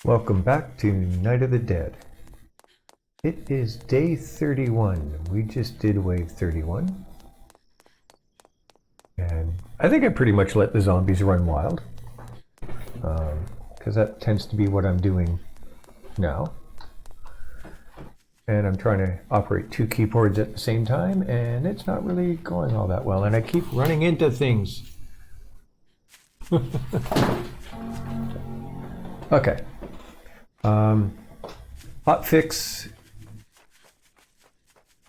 Welcome back to Night of the Dead. It is day 31. We just did wave 31. And I think I pretty much let the zombies run wild. Because that tends to be what I'm doing now. And I'm trying to operate two keyboards at the same time, and it's not really going all that well. And I keep running into things. Okay. Hotfix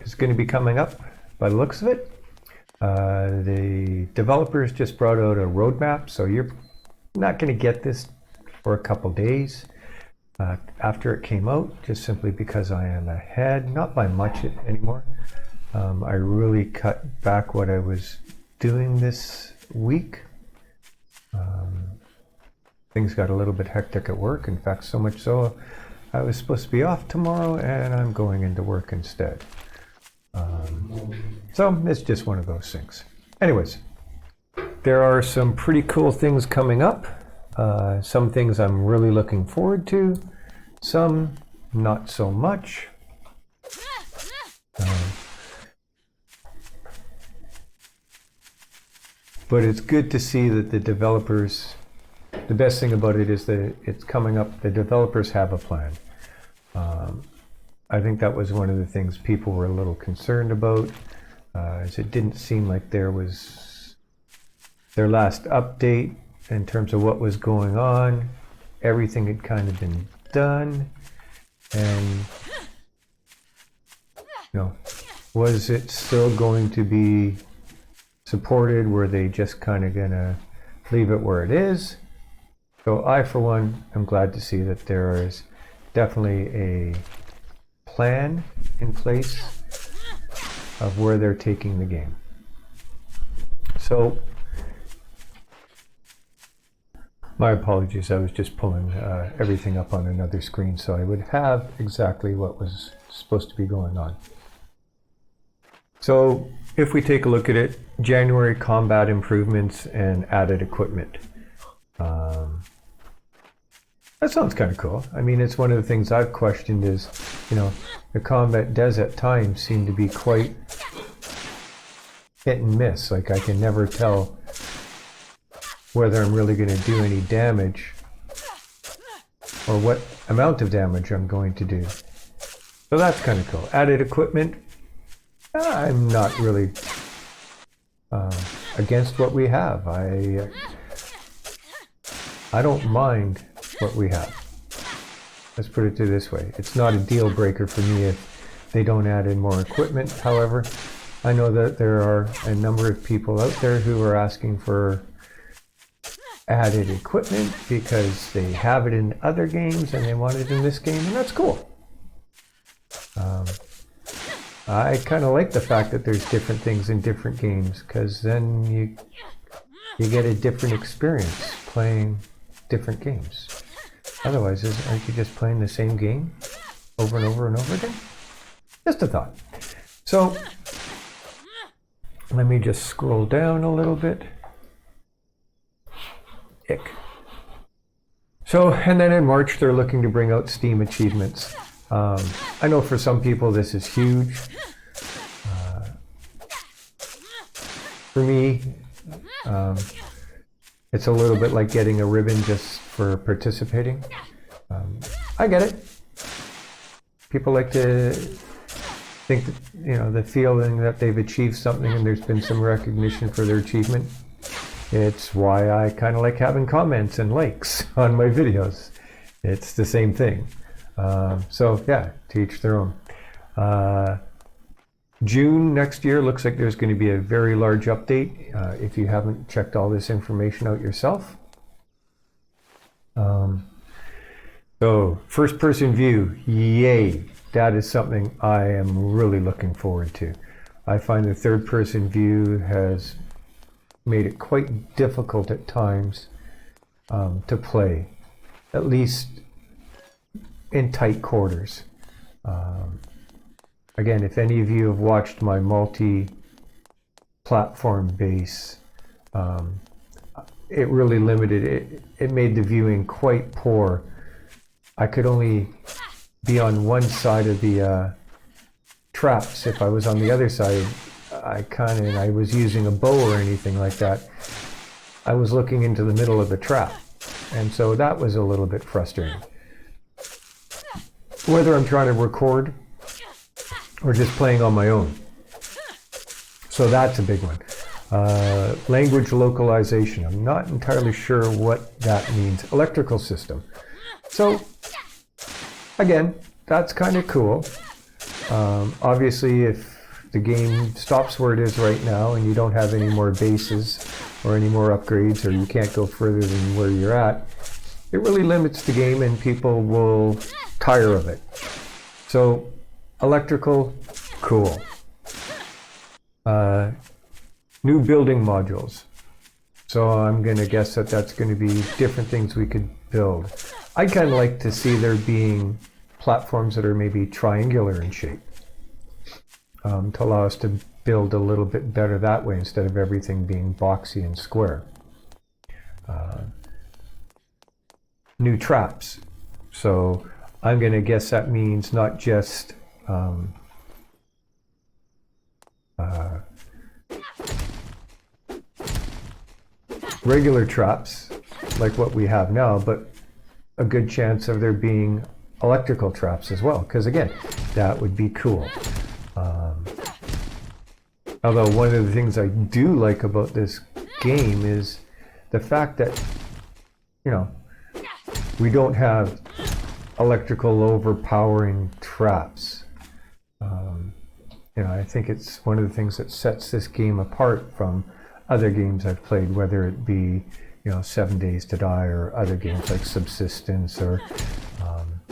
is going to be coming up by the looks of it. The developers just brought out a roadmap, so you're not going to get this for a couple days after it came out, just simply because I am ahead, not by much anymore. I really cut back what I was doing this week. Things got a little bit hectic at work. In fact, so much so I was supposed to be off tomorrow and I'm going into work instead. So it's just one of those things. Anyways, there are some pretty cool things coming up. Some things I'm really looking forward to. Some not so much. But it's good to see that the developers, the best thing about it is that it's coming up, the developers have a plan. I think that was one of the things people were a little concerned about, as it didn't seem like there was their last update in terms of what was going on. Everything had kind of been done, and was it still going to be supported? Were they just kind of gonna leave it where it is? So I, for one, am glad to see that there is definitely a plan in place of where they're taking the game. So, my apologies, I was just pulling everything up on another screen so I would have exactly what was supposed to be going on. So, if we take a look at it, January combat improvements and added equipment. That sounds kind of cool. I mean, it's one of the things I've questioned is, the combat does at times seem to be quite hit and miss. Like, I can never tell whether I'm really going to do any damage or what amount of damage I'm going to do. So that's kind of cool. Added equipment, I'm not really against what we have. I don't mind what we have. Let's put it this way. It's not a deal breaker for me if they don't add in more equipment. However, I know that there are a number of people out there who are asking for added equipment because they have it in other games and they want it in this game, and that's cool. I kind of like the fact that there's different things in different games, because then you get a different experience playing different games. Otherwise, aren't you just playing the same game over and over and over again? Just a thought. So, let me just scroll down a little bit. Ick. So, and then in March, they're looking to bring out Steam achievements. I know for some people this is huge. For me, it's a little bit like getting a ribbon just for participating. I get it. People like to think that, the feeling that they've achieved something and there's been some recognition for their achievement. It's why I kind of like having comments and likes on my videos. It's the same thing. So yeah, to each their own. June next year looks like there's going to be a very large update if you haven't checked all this information out yourself. So first person view, yay, that is something I am really looking forward to. I find the third person view has made it quite difficult at times to play, at least in tight quarters. Again, if any of you have watched my multi-platform base, it really limited it. It made the viewing quite poor I could only be on one side of the traps. If I was on the other side, I was using a bow or anything like that, I was looking into the middle of the trap. And so that was a little bit frustrating. Whether I'm trying to record or just playing on my own. So that's a big one. Language localization. I'm not entirely sure what that means. Electrical system. So, again, that's kind of cool. Obviously, if the game stops where it is right now and you don't have any more bases or any more upgrades, or you can't go further than where you're at, it really limits the game and people will tire of it. So, electrical, cool. New building modules. So I'm going to guess that that's going to be different things we could build. I'd kind of like to see there being platforms that are maybe triangular in shape, to allow us to build a little bit better that way instead of everything being boxy and square. New traps. So I'm going to guess that means not just regular traps like what we have now, but a good chance of there being electrical traps as well, because again, that would be cool. Although one of the things I do like about this game is the fact that, you know, we don't have electrical overpowering traps. You know, I think it's one of the things that sets this game apart from other games I've played, whether it be, you know, 7 Days to Die or other games like Subsistence or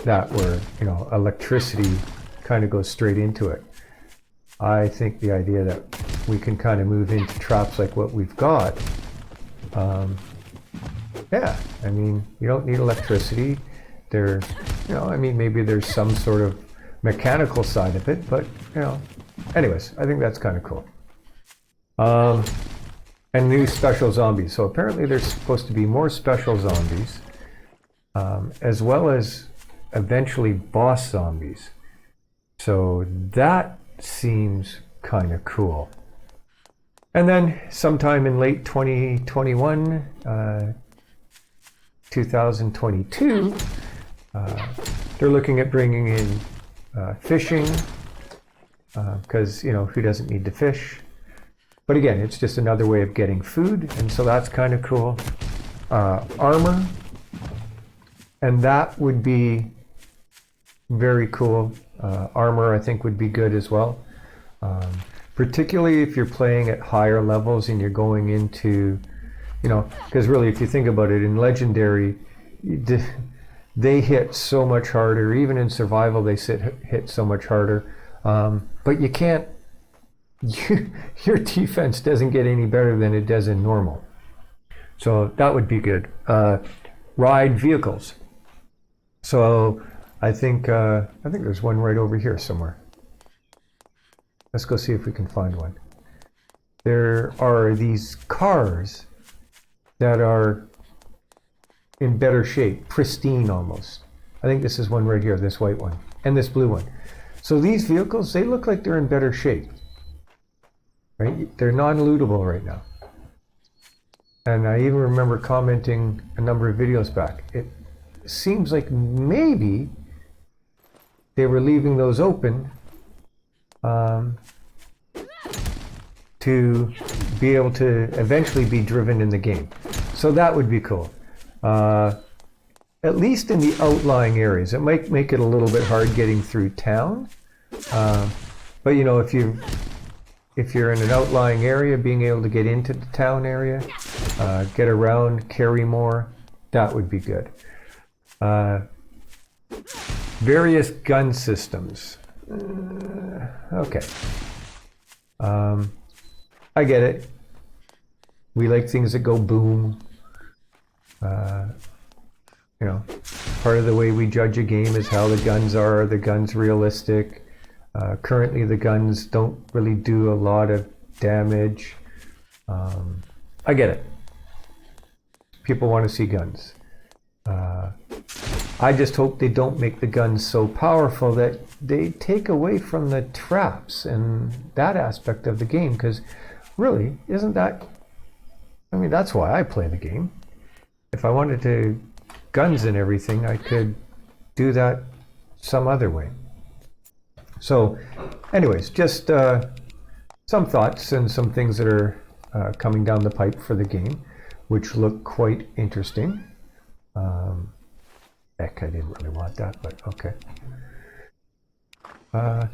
that where, you know, electricity kind of goes straight into it. I think the idea that we can kind of move into traps like what we've got, yeah, I mean, you don't need electricity. There, you know, I mean, maybe there's some sort of mechanical side of it, but, you know, anyways, I think that's kind of cool. And new special zombies. So apparently there's supposed to be more special zombies, as well as eventually boss zombies. So that seems kind of cool. And then sometime in late 2021, 2022, they're looking at bringing in fishing, because, you know, who doesn't need to fish? But again, it's just another way of getting food, and so that's kind of cool. Armor, and that would be very cool. Armor, I think, would be good as well. Particularly if you're playing at higher levels and you're going into, you know, because really, if you think about it, in Legendary, they hit so much harder. Even in Survival, they hit so much harder. But you can't, your defense doesn't get any better than it does in normal. So that would be good. Ride vehicles. So I think there's one right over here somewhere. Let's go see if we can find one. There are these cars that are in better shape, pristine almost. I think this is one right here, this white one, and this blue one. So these vehicles, they look like they're in better shape. Right? They're non-lootable right now. And I even remember commenting a number of videos back. It seems like maybe they were leaving those open to be able to eventually be driven in the game. So that would be cool. At least in the outlying areas. It might make it a little bit hard getting through town. But you know, if you're in an outlying area, being able to get into the town area, get around, carry more, that would be good. Various gun systems. Okay. I get it. We like things that go boom. You know, part of the way we judge a game is how the guns are. Are the guns realistic? Currently, the guns don't really do a lot of damage. I get it. People want to see guns. I just hope they don't make the guns so powerful that they take away from the traps and that aspect of the game, because really, isn't that, I mean, that's why I play the game. If I wanted to guns and everything, I could do that some other way. So anyways, just some thoughts and some things that are coming down the pipe for the game, which look quite interesting. Heck, I didn't really want that, but okay.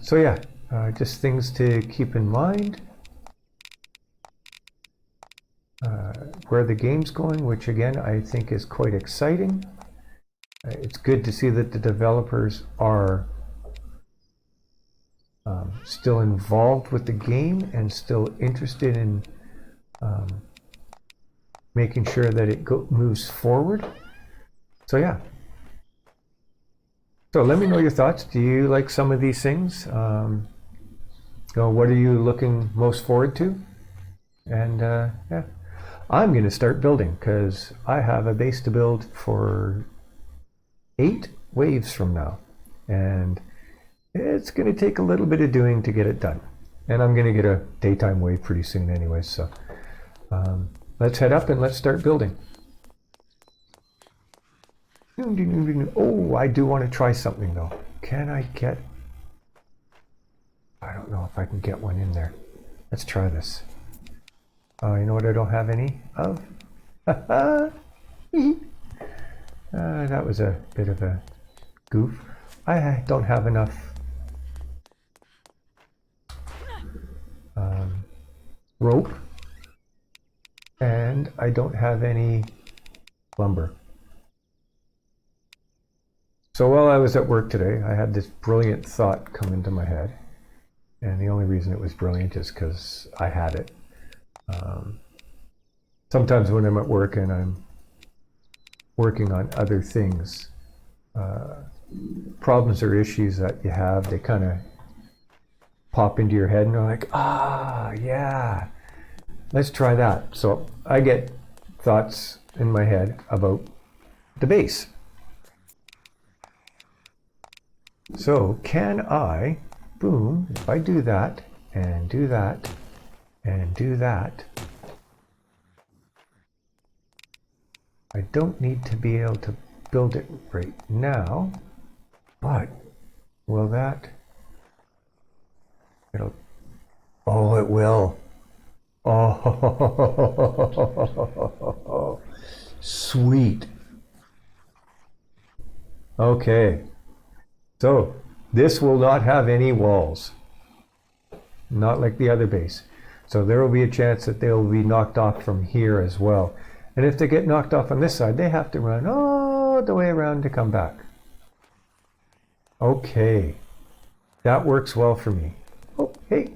So yeah, just things to keep in mind. Where the game's going, which again I think is quite exciting. It's good to see that the developers are still involved with the game and still interested in making sure that it moves forward. So yeah. So let me know your thoughts. Do you like some of these things? What are you looking most forward to? And yeah, I'm going to start building because I have a base to build for 8 waves from now. And it's going to take a little bit of doing to get it done. And I'm going to get a daytime wave pretty soon anyway. So let's head up and let's start building. Oh, I do want to try something though. Can I get... I don't know if I can get one in there. Let's try this. Oh, you know what I don't have any of? That was a bit of a goof. I don't have enough rope, and I don't have any lumber. So while I was at work today, I had this brilliant thought come into my head. And the only reason it was brilliant is because I had it. Sometimes when I'm at work and I'm working on other things, problems or issues that you have, they kind of pop into your head and you're like, yeah, let's try that. So I get thoughts in my head about the base. So can I, boom, if I do that, and do that, and do that, I don't need to be able to build it right now, but will that, oh, it will. Oh, sweet. Okay. So this will not have any walls, not like the other base. So there will be a chance that they will be knocked off from here as well. And if they get knocked off on this side, they have to run all the way around to come back. Okay, that works well for me. Oh, hey.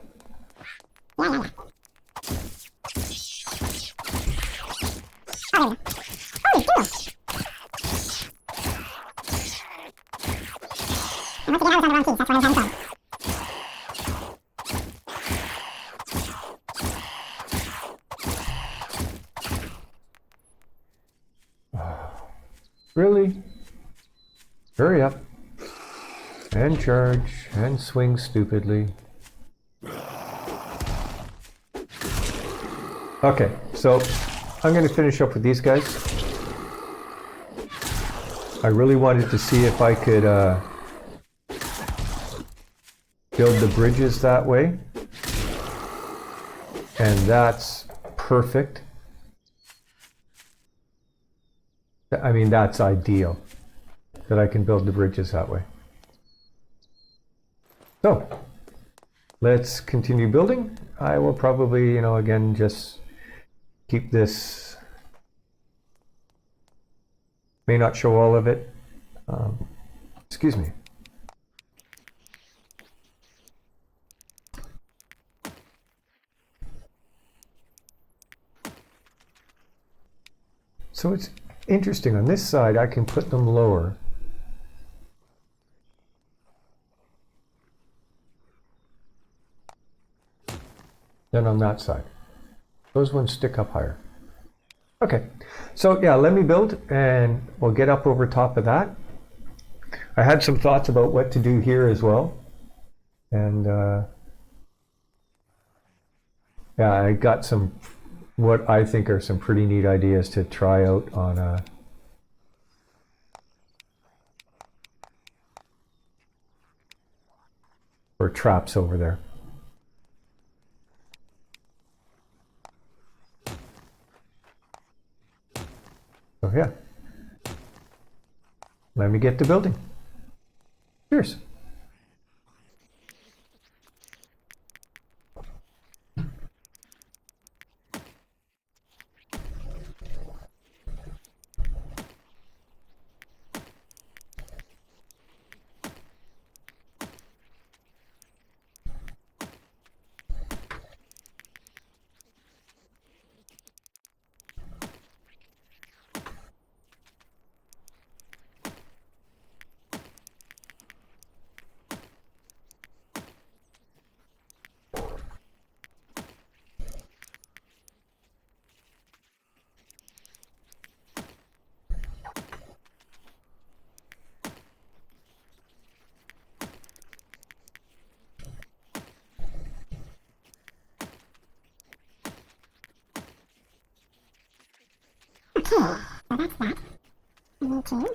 Really? Hurry up. And charge. And swing stupidly. Okay, so I'm going to finish up with these guys. I really wanted to see if I could build the bridges that way. And that's perfect. I mean, that's ideal, that I can build the bridges that way. So, let's continue building. I will probably, again, just keep this, may not show all of it. Excuse me. So it's interesting, on this side I can put them lower. Than on that side. Those ones stick up higher. Okay, so yeah, let me build and we'll get up over top of that. I had some thoughts about what to do here as well. And yeah, I got some, what I think are some pretty neat ideas to try out on for traps over there. So yeah, let me get to building. Cheers. Okay, so that's that. I need to.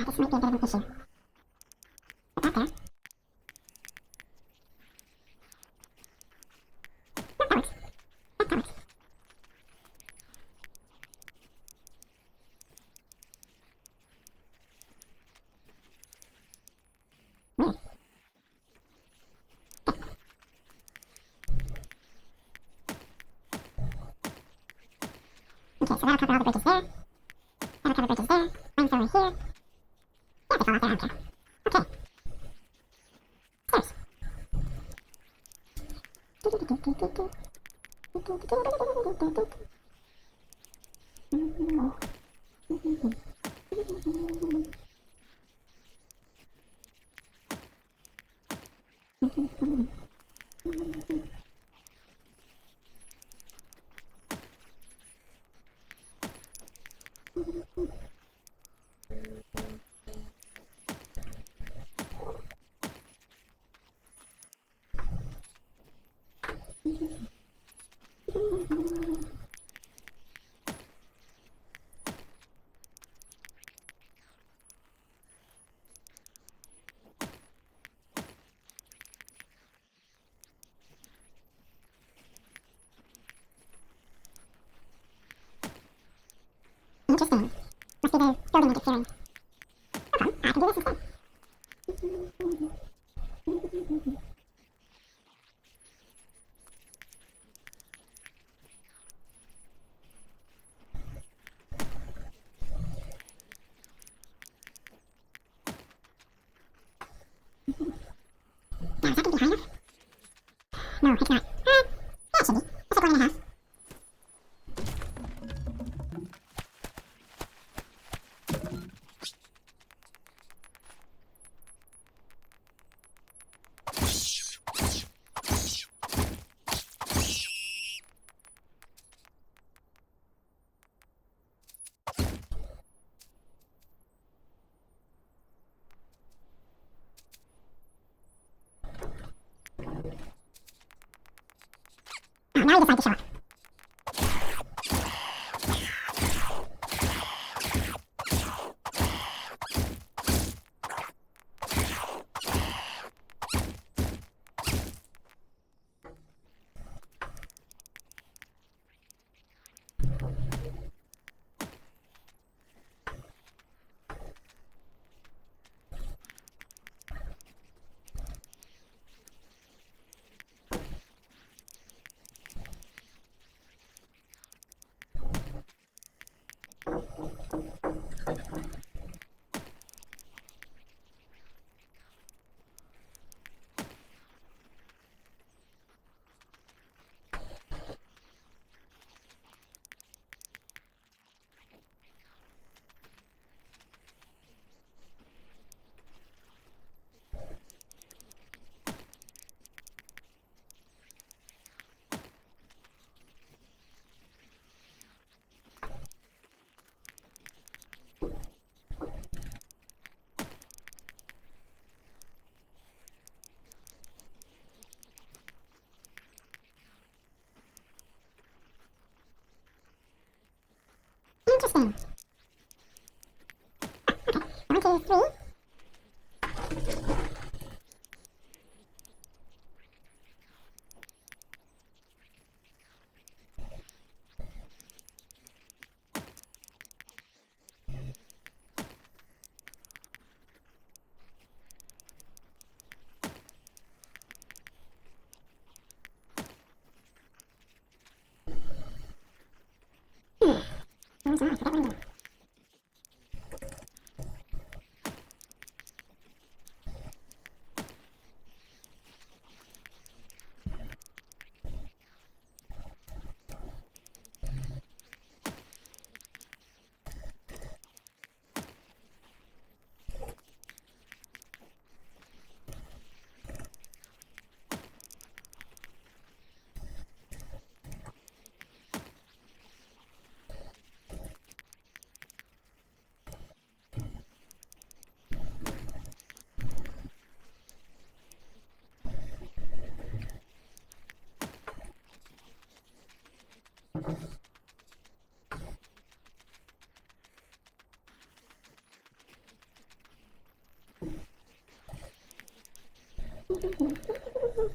This might be a bit of an issue. Put that there. That works. That works. Weird. Okay, so that'll cover all the bridges there. That'll cover bridges there. Flamethrower here. Yeah, they fall off there, I don't care. Okay. Stairs. Interesting. Must be the building interfering. Okay, I can do this instead. Now, is that going to be high enough? No, it's not. Yeah, it should be. That's like 1.5. Oh, now you decide to show up. Interesting. Okay. 1, 2, 3. Where's mine? I forget where it is.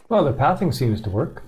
Well, the pathing seems to work.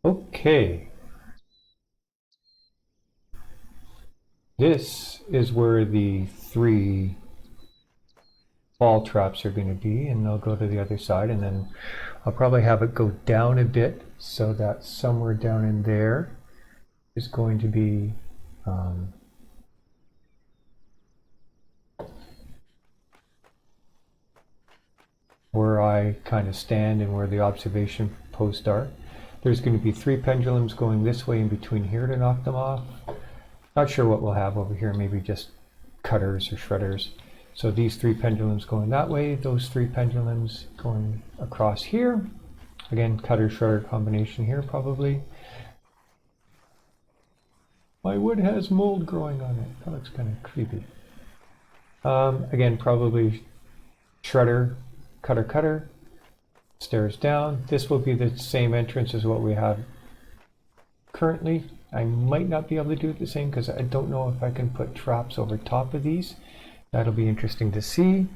Okay. This is where the 3 ball traps are going to be, and they'll go to the other side, and then I'll probably have it go down a bit so that somewhere down in there is going to be where I kind of stand and where the observation posts are. There's going to be 3 pendulums going this way in between here to knock them off. Not sure what we'll have over here, maybe just cutters or shredders. So these 3 pendulums going that way, those 3 pendulums going across here. Again, cutter shredder combination here probably. My wood has mold growing on it. That looks kind of creepy. Again, probably shredder, cutter, cutter, stairs down. This will be the same entrance as what we have currently. I might not be able to do it the same because I don't know if I can put traps over top of these. That'll be interesting to see.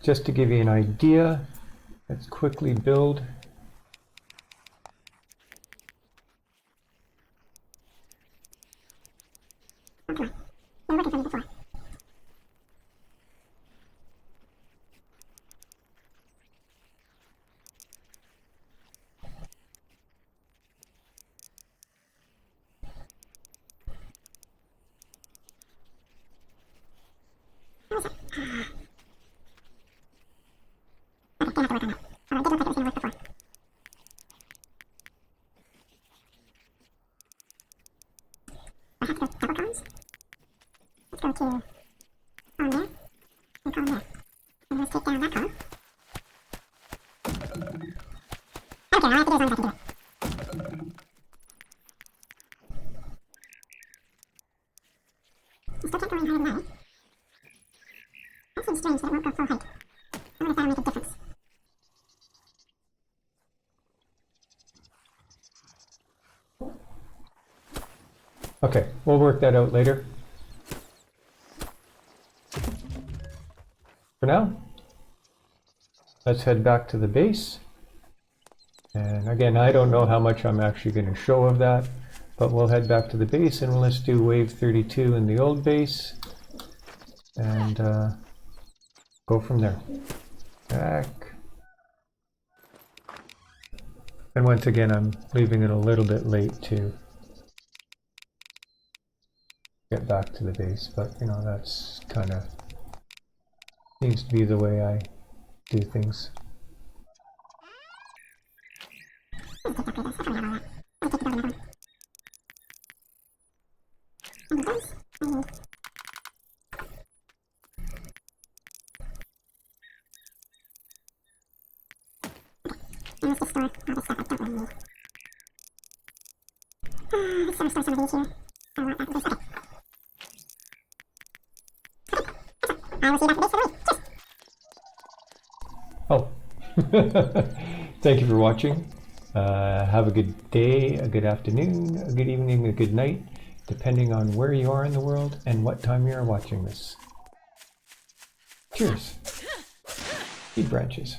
Just to give you an idea, let's quickly build. Okay. We're looking for me before. Where is it? Okay, gonna have to work on that. Although it did look like it was gonna work before. I have to go double columns. Let's go to column there and column there. And let's take down that column. Okay, all I have to do is one second do it. I still can't go any higher than that. That seems strange that it won't go full height. I wonder if that'll make a difference. Okay, we'll work that out later. For now, let's head back to the base. And again, I don't know how much I'm actually going to show of that, but we'll head back to the base and let's do wave 32 in the old base. And Go from there. Back. And once again, I'm leaving it a little bit late to get back to the base, but you know, that's kind of seems to be the way I do things. And let's just store all the stuff I don't really need. Let's store some of these here. I want that to base. Okay. I will see you back at the base for the week. Cheers! Oh, thank you for watching. Have a good day, a good afternoon, a good evening, a good night, depending on where you are in the world and what time you are watching this. Cheers. Eat branches.